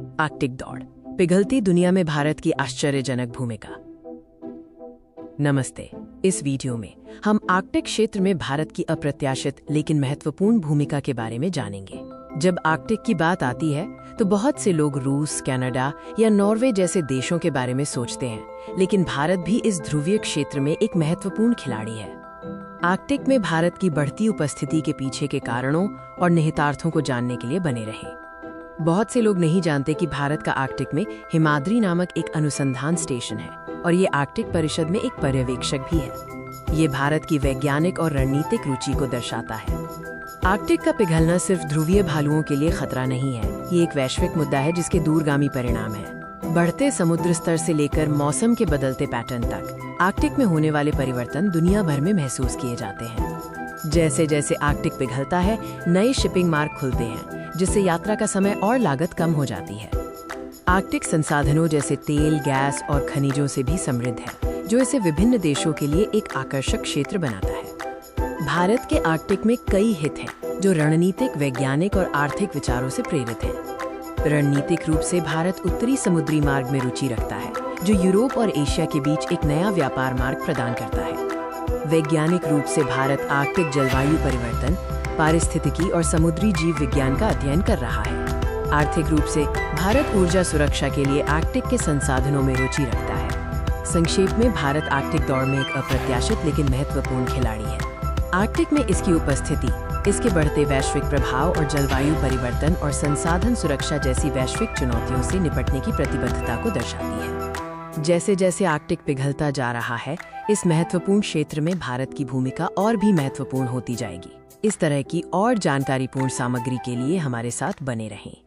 Arctic दौड़, पिघलती दुनिया में भारत की आश्चर्यजनक भूमिका। नमस्ते। इस वीडियो में हम आर्कटिक क्षेत्र में भारत की अप्रत्याशित लेकिन महत्वपूर्ण भूमिका के बारे में जानेंगे। जब आर्कटिक की बात आती है तो बहुत से लोग रूस, कनाडा या नॉर्वे जैसे देशों के बारे में सोचते हैं, लेकिन भारत भी इस ध्रुवीय क्षेत्र में एक महत्वपूर्ण खिलाड़ी है। आर्कटिक में भारत की बढ़ती उपस्थिति के पीछे के कारणों और निहितार्थों को जानने के लिए बने रहें। बहुत से लोग नहीं जानते कि भारत का आर्कटिक में हिमाद्री नामक एक अनुसंधान स्टेशन है और ये आर्कटिक परिषद में एक पर्यवेक्षक भी है। ये भारत की वैज्ञानिक और रणनीतिक रुचि को दर्शाता है। आर्कटिक का पिघलना सिर्फ ध्रुवीय भालुओं के लिए खतरा नहीं है, ये एक वैश्विक मुद्दा है जिसके दूरगामी परिणाम है। बढ़ते समुद्र स्तर से लेकर मौसम के बदलते पैटर्न तक आर्कटिक में होने वाले परिवर्तन दुनिया भर में महसूस किए जाते हैं। जैसे जैसे आर्कटिक पिघलता है, नए शिपिंग मार्ग खुलते हैं, जिससे यात्रा का समय और लागत कम हो जाती है। आर्कटिक संसाधनों जैसे तेल, गैस और खनिजों से भी समृद्ध है, जो इसे विभिन्न देशों के लिए एक आकर्षक क्षेत्र बनाता है। भारत के आर्कटिक में कई हित हैं, जो रणनीतिक, वैज्ञानिक और आर्थिक विचारों से प्रेरित हैं। रणनीतिक रूप से भारत उत्तरी समुद्री मार्ग में रुचि रखता है, जो यूरोप और एशिया के बीच एक नया व्यापार मार्ग प्रदान करता है। वैज्ञानिक रूप से भारत आर्कटिक जलवायु परिवर्तन, पारिस्थितिकी और समुद्री जीव विज्ञान का अध्ययन कर रहा है। आर्थिक रूप से भारत ऊर्जा सुरक्षा के लिए आर्कटिक के संसाधनों में रुचि रखता है। संक्षेप में, भारत आर्कटिक दौड़ में एक अप्रत्याशित लेकिन महत्वपूर्ण खिलाड़ी है। आर्कटिक में इसकी उपस्थिति इसके बढ़ते वैश्विक प्रभाव और जलवायु परिवर्तन और संसाधन सुरक्षा जैसी वैश्विक चुनौतियों से निपटने की प्रतिबद्धता को दर्शाती है। जैसे जैसे आर्कटिक पिघलता जा रहा है, इस महत्वपूर्ण क्षेत्र में भारत की भूमिका और भी महत्वपूर्ण होती जाएगी। इस तरह की और जानकारीपूर्ण सामग्री के लिए हमारे साथ बने रहें।